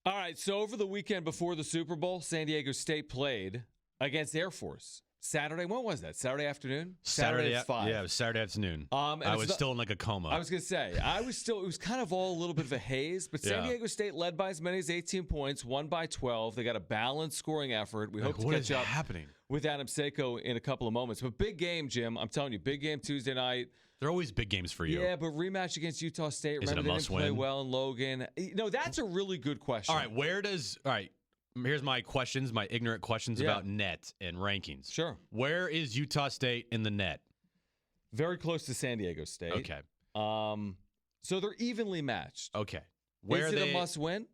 All right, so over the weekend before the Super Bowl, San Diego State played against Air Force. Saturday, when was that? Saturday afternoon? Saturday at 5. Yeah, it was Saturday afternoon. I was still in like a coma. I was going to say, it was kind of all a little bit of a haze, but San Diego State led by as many as 18 points, won by 12. They got a balanced scoring effort. We hope to catch up with Adam Seiko in a couple of moments. But big game, Jim. I'm telling you, big game Tuesday night. They're always big games for you. Yeah, but rematch against Utah State. Remember, they didn't play well in Logan. No, that's a really good question. All right, here's my questions, my ignorant questions about net and rankings. Sure. Where is Utah State in the net? Very close to San Diego State. Okay. So they're evenly matched. Okay. Is it a must-win?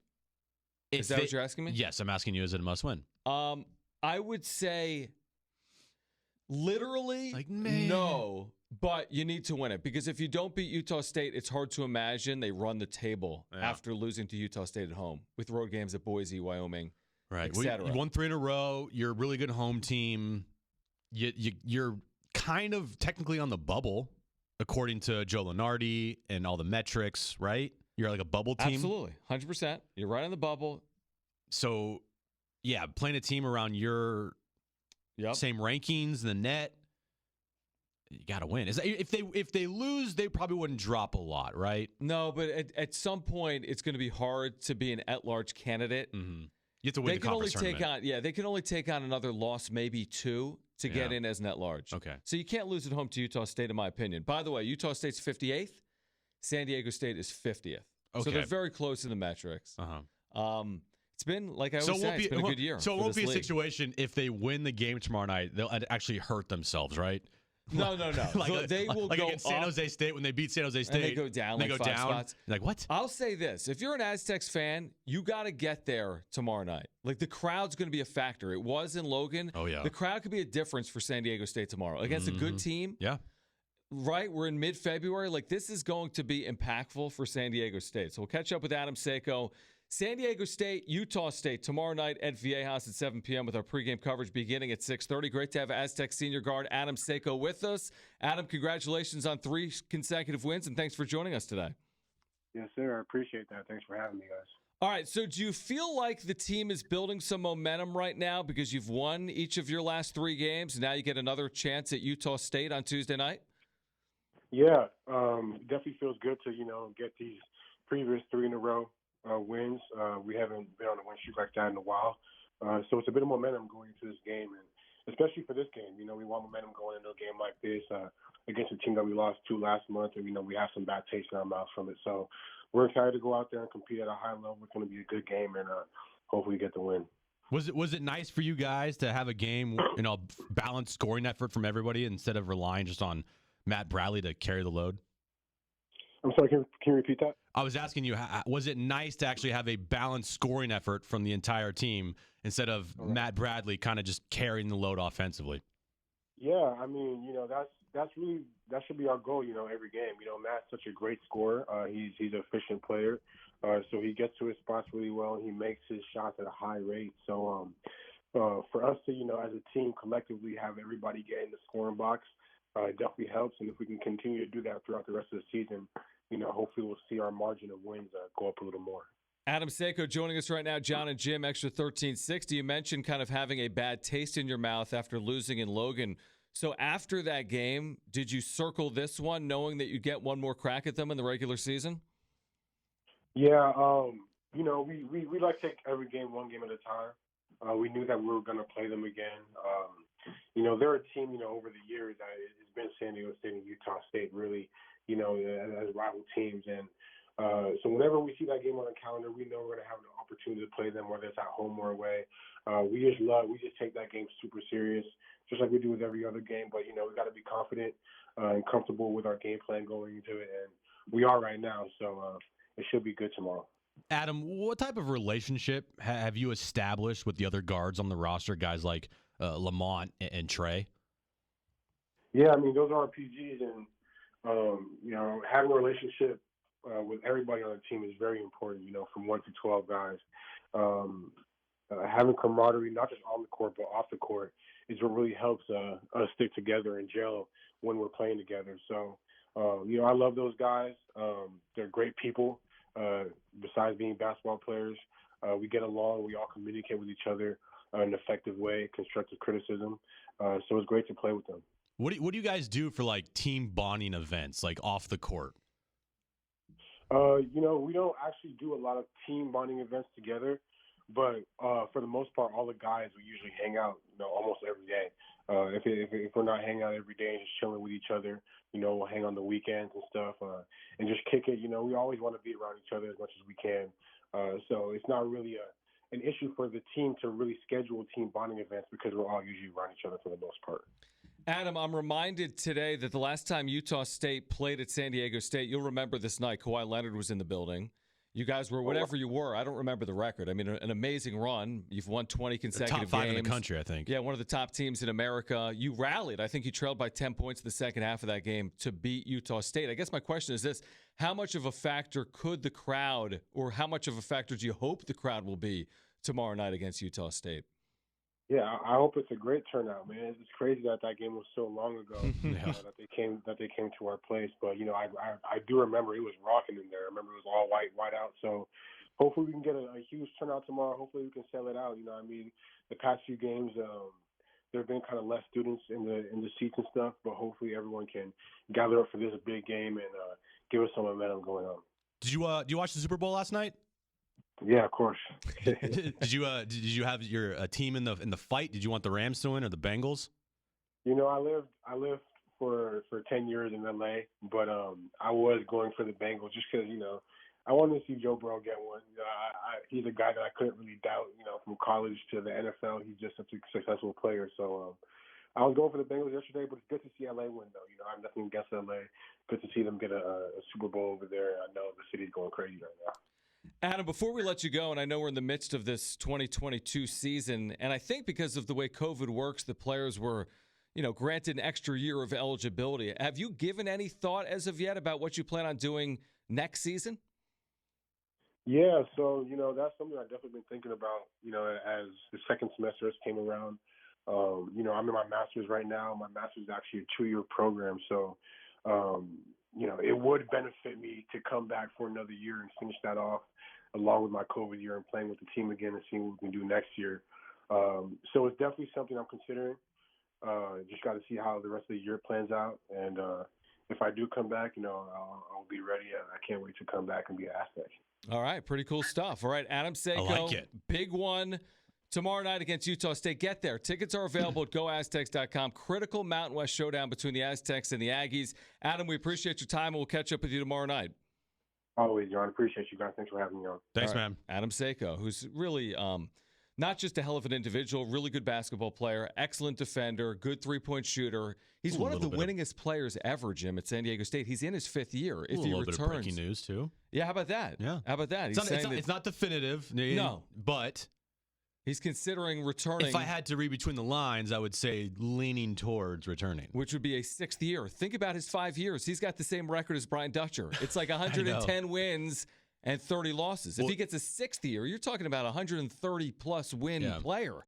Is that what you're asking me? Yes, I'm asking you, is it a must-win? I would say literally no, but you need to win it. Because if you don't beat Utah State, it's hard to imagine they run the table after losing to Utah State at home with road games at Boise, Wyoming. Right. You won 3 in a row. You're a really good home team. You're kind of technically on the bubble, according to Joe Lunardi and all the metrics, right? You're like a bubble team. Absolutely. 100%. You're right on the bubble. So, yeah, playing a team around your same rankings, the net, you got to win. If they lose, they probably wouldn't drop a lot, right? No, but at some point, it's going to be hard to be an at-large candidate. Mm-hmm. You have to win the conference tournament. They can only take on another loss, maybe 2, to get in as net large. Okay. So you can't lose at home to Utah State, in my opinion. By the way, Utah State's 58th. San Diego State is 50th. Okay. So they're very close in the metrics. It's been, like I always say, it's been a good year. So it won't be a situation if they win the game tomorrow night, they'll actually hurt themselves, right? No. They will go against San Jose State when they beat San Jose State. And they go down like 5 spots. Like, what? I'll say this. If you're an Aztecs fan, you got to get there tomorrow night. Like, the crowd's going to be a factor. It was in Logan. Oh, yeah. The crowd could be a difference for San Diego State tomorrow. Against a good team. Yeah. Right? We're in mid-February. Like, this is going to be impactful for San Diego State. So we'll catch up with Adam Seiko. San Diego State, Utah State, tomorrow night at Viejas at 7 p.m. with our pregame coverage beginning at 6:30. Great to have Aztec senior guard Adam Seiko with us. Adam, congratulations on 3 consecutive wins, and thanks for joining us today. Yes, sir. I appreciate that. Thanks for having me, guys. All right, so do you feel like the team is building some momentum right now because you've won each of your last 3 games, and now you get another chance at Utah State on Tuesday night? Yeah, definitely feels good to, get these previous 3 in a row wins. We haven't been on a win streak like that in a while. So it's a bit of momentum going into this game, and especially for this game. We want momentum going into a game like this against a team that we lost to last month, and, we have some bad taste in our mouth from it. So we're excited to go out there and compete at a high level. It's going to be a good game, and hopefully get the win. Was it nice for you guys to have a game, balanced scoring effort from everybody instead of relying just on Matt Bradley to carry the load? I'm sorry, can you repeat that? I was asking you, was it nice to actually have a balanced scoring effort from the entire team instead of Matt Bradley kind of just carrying the load offensively? Yeah, that should be our goal, every game. Matt's such a great scorer. He's an efficient player, so he gets to his spots really well, and he makes his shots at a high rate. So for us to, as a team collectively have everybody get in the scoring box, it definitely helps. And if we can continue to do that throughout the rest of the season, hopefully we'll see our margin of wins go up a little more. Adam Seiko joining us right now. John and Jim, Extra 1360. You mentioned kind of having a bad taste in your mouth after losing in Logan. So after that game, did you circle this one knowing that you get one more crack at them in the regular season? Yeah, we like to take every game one game at a time. We knew that we were going to play them again. They're a team, over the years that it's been San Diego State and Utah State really, as rival teams. And so whenever we see that game on the calendar, we know we're going to have an opportunity to play them, whether it's at home or away. We just take that game super serious, just like we do with every other game. But, we got to be confident and comfortable with our game plan going into it. And we are right now, so it should be good tomorrow. Adam, what type of relationship have you established with the other guards on the roster, guys like Lamont and Trey? Yeah, those are our PGs, and, having a relationship with everybody on the team is very important, from 1 to 12 guys. Having camaraderie, not just on the court, but off the court, is what really helps us stick together and gel when we're playing together. So, I love those guys. They're great people. Besides being basketball players, We get along. We all communicate with each other in an effective way, constructive criticism. So it's great to play with them. What do you guys do for like team bonding events, like off the court? We don't actually do a lot of team bonding events together, but for the most part, all the guys we usually hang out, almost every day. If we're not hanging out every day and just chilling with each other, we'll hang on the weekends and stuff, and just kick it. We always want to be around each other as much as we can. So it's not really an issue for the team to really schedule team bonding events because we're all usually around each other for the most part. Adam, I'm reminded today that the last time Utah State played at San Diego State, you'll remember this night, Kawhi Leonard was in the building. You guys were whatever you were. I don't remember the record. I mean, an amazing run. You've won 20 consecutive games. Top 5 in the country, I think. Yeah, one of the top teams in America. You rallied. I think you trailed by 10 points in the second half of that game to beat Utah State. I guess my question is this. How much of a factor could the crowd, or how much of a factor do you hope the crowd will be tomorrow night against Utah State? Yeah, I hope it's a great turnout, man. It's crazy that game was so long ago that they came to our place. But I do remember it was rocking in there. I remember it was all white out. So hopefully we can get a huge turnout tomorrow. Hopefully we can sell it out. The past few games there have been kind of less students in the seats and stuff. But hopefully everyone can gather up for this big game and give us some momentum going on. Did you watch the Super Bowl last night? Yeah, of course. Did you have your team in the fight? Did you want the Rams to win or the Bengals? I lived for 10 years in LA, but I was going for the Bengals just because I wanted to see Joe Burrow get one. He's a guy that I couldn't really doubt. From college to the NFL, he's just such a successful player. So I was going for the Bengals yesterday, but it's good to see LA win, though. I have nothing against LA. Good to see them get a Super Bowl over there. I know the city's going crazy right now. Adam, before we let you go, and I know we're in the midst of this 2022 season, and I think because of the way COVID works, the players were, granted an extra year of eligibility. Have you given any thought as of yet about what you plan on doing next season? Yeah, so, that's something I've definitely been thinking about, as the second semester came around. I'm in my master's right now. My master's is actually a 2-year program, so, it would benefit me to come back for another year and finish that off along with my COVID year and playing with the team again and seeing what we can do next year. So it's definitely something I'm considering. Just got to see how the rest of the year plans out. And if I do come back, I'll be ready. I can't wait to come back and be an Aztec. All right. Pretty cool stuff. All right. Adam Seiko. I like it. Big one tomorrow night against Utah State. Get there. Tickets are available at goaztecs.com. Critical Mountain West showdown between the Aztecs and the Aggies. Adam, we appreciate your time, and we'll catch up with you tomorrow night. Always, John. Appreciate you guys. Thanks for having me on. Thanks, man. Adam Seiko, who's really not just a hell of an individual, really good basketball player, excellent defender, good three-point shooter. He's one of the winningest players ever, Jim, at San Diego State. He's in his 5th year. If he returns, bit of breaking news too. Yeah, how about that? Yeah, how about that? It's not definitive. No, but he's considering returning. If I had to read between the lines, I would say leaning towards returning, which would be a 6th year. Think about his 5 years. He's got the same record as Brian Dutcher. It's like 110 wins and 30 losses. If he gets a 6th year, you're talking about a 130-plus win player.